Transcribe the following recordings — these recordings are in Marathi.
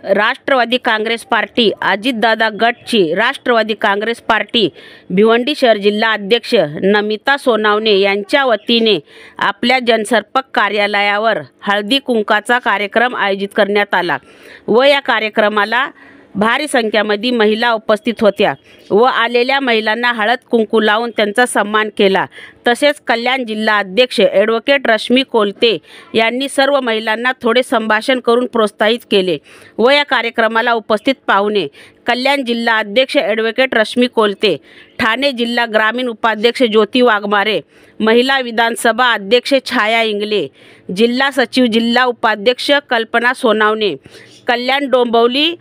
राष्ट्रवादी काँग्रेस पार्टी अजितदादा गटची राष्ट्रवादी काँग्रेस पार्टी भिवंडी शहर जिल्हा अध्यक्ष नमिता सोनावणे यांच्या वतीने आपल्या जनसंपर्क कार्यालयावर हळदी कुंकाचा कार्यक्रम आयोजित करण्यात आला व या कार्यक्रमाला भारी संख्येमध्ये महिला उपस्थित होत्या व आलेल्या महिलांना हळद कुंकू लावून त्यांचा सन्मान केला। तसेच कल्याण जिल्हा अध्यक्ष ॲडव्होकेट रश्मी कोलते यांनी सर्व महिलांना थोडे संभाषण करून प्रोत्साहित केले व या कार्यक्रमाला उपस्थित पाहुणे कल्याण जिल्हा अध्यक्ष ॲडव्होकेट रश्मी कोलते, ठाणे जिल्हा ग्रामीण उपाध्यक्ष ज्योती वाघमारे, महिला विधानसभा अध्यक्ष छाया इंगले, जिल्हा सचिव जिल्हा उपाध्यक्ष कल्पना सोनावणे, कल्याण डोंबिवली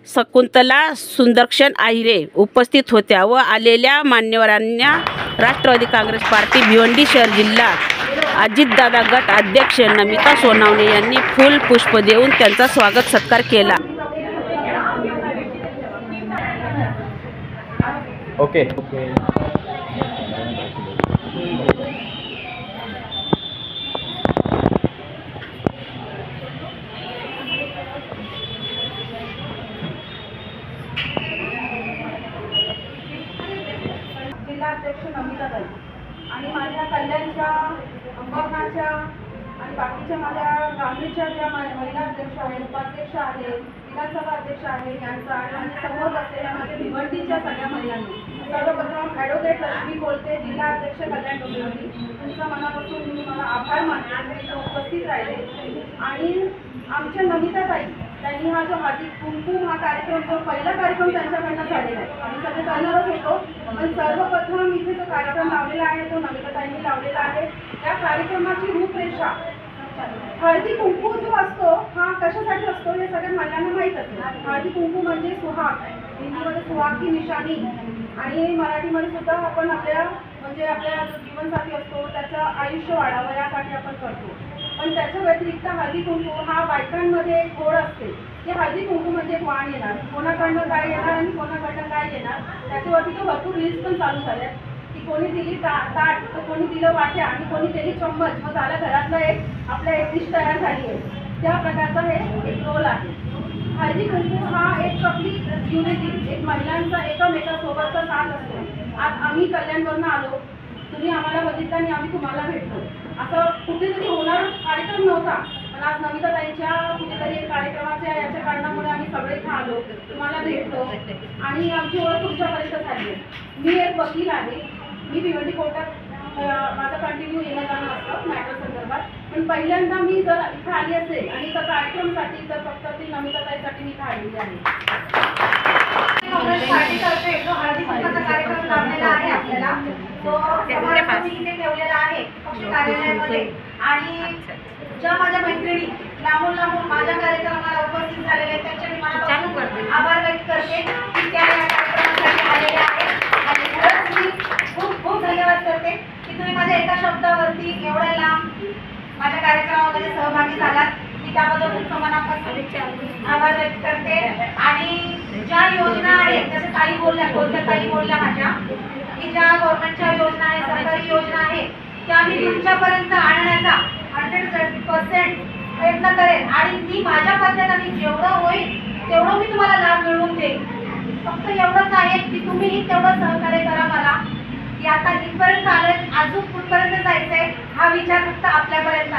शकुंतला सुदर्शन आहिरे उपस्थित होत्या व आलेल्या मान्यवरांना राष्ट्रवादी काँग्रेस पार्टी भिवंडी शहर जिल्हा अजितदादा गट अध्यक्ष नमिता सोनावणे यांनी फूल पुष्प देऊन त्यांचा स्वागत सत्कार केला। ओके अध्यक्ष नमिताताई आणि माझ्या कल्याणच्या अंबरनाथच्या आणि बाकीच्या माझ्या ग्रामीणच्या ज्या महिला अध्यक्ष आहेत, उपाध्यक्ष आहेत, विधानसभा अध्यक्ष आहेत यांचा आणि समोर बसलेल्या माझ्या भिवंडीच्या सगळ्या महिलांनी सर्वप्रथम ॲडव्होकेट रश्मी कोलते जिल्हा अध्यक्ष कल्याण डोंबिवली तुमचा मनापासून मी मला आभार मानते की उपस्थित राहिले आणि आमच्या नमिताताई त्यांनी हा जो हळदी कुंकू हा कार्यक्रम जो पहिला कार्यक्रम त्यांच्याकडनं झालेला आहे आम्ही सगळे करणारच होतो पण सर्वप्रथम इथे जो कार्यक्रम लावलेला आहे तो नमिताताईंनी लावलेला आहे। त्या कार्यक्रमाची रूपरेषा हळदी कुंकू जो असतो हा कशासाठी असतो हे सगळ्या महिलांना माहीत असेल। हळदी कुंकू म्हणजे सुहाग, हिंदीमध्ये सुहाग की निशाणी आणि मराठीमध्ये सुद्धा आपण आपल्या जो जीवनसाथी असतो त्याचं आयुष्य वाढावं यासाठी आपण करतो। पण त्याच्या व्यतिरिक्त हळदी कुंकू हा बायकांमध्ये एक गोड असते की हळदी कुंकू म्हणजे एक वाण येणार, कोणाकडनं काय येणार आणि कोणाकडनं काय येणार त्याच्यावरती तो भरपूर रील्स पण चालू झाल्या की कोणी दिली ताट तर कोणी दिलं वाट्या आणि कोणी दिली चम्मच, मग झालं घरातलं एक आपल्या एक डिश तयार झाली आहे। त्या प्रकारचा हे एक रोल आहे। हळदी कुंकू हा एक आपली युनिटी, एक महिलांचा एकमेकांसोबतचा साथ असतो। आज आम्ही कल्याणवरून आलो, तुम्ही आम्हाला बघितलं आणि आम्ही तुम्हाला भेटलो, असं कुठेतरी होणार कार्यक्रम नव्हता पण आज नमिताताईंच्या कुठेतरी एक कार्यक्रमाच्या याच्या कारणामुळे आम्ही सगळे इथे आलो, तुम्हाला भेटलो आणि आमची ओळख तुमच्यापर्यंत झाली। मी एक वकील आहे, मी भिवंडी कोर्टात माझं कंटिन्यू येणं जाणं असतं मॅटर संदर्भात, पण पहिल्यांदा मी जर इथे आली असेल आणि त्या कार्यक्रमासाठी तर फक्त ती नमिताताईसाठी मी इथे आलेली आहे। काँग्रेस पार्टीतर्फे जो हळदी कुंकाचा कार्यक्रम लावलेला आहे आपल्याला तो इथे ठेवलेला आहे कार्यालयामध्ये आणि ज्या माझ्या मैत्रिणी लांबून माझ्या कार्यक्रमाला उपस्थित झालेले त्यांच्या मी मनापासून आभार व्यक्त करते की त्या या कार्यक्रमासाठी आलेल्या आहेत आणि खरंच मी खूप धन्यवाद करते की तुम्ही माझ्या एका शब्दावरती एवढ्या लांब माझ्या कार्यक्रमामध्ये सहभागी झालात। मी त्याबद्दल तुमचं मनापासून आभार व्यक्त करते आणि ज्या योजना आहेत जसे ताई बोलल्या माझ्या की ज्या गव्हर्नमेंटच्या योजना आहेत, सरकारी योजना आहेत त्या मी तुमच्यापर्यंत आणण्याचा 100% प्रयत्न करेन आणि मी माझ्या पद्धतीने जेवढं होईल तेवढं मी तुम्हाला लाभ मिळवून देईन। फक्त एवढंच आहे की तुम्हीही तेवढं सहकार्य करा मला की आता इथपर्यंत आलं, अजून कुठपर्यंत जायचंय हा विचार फक्त आपल्यापर्यंत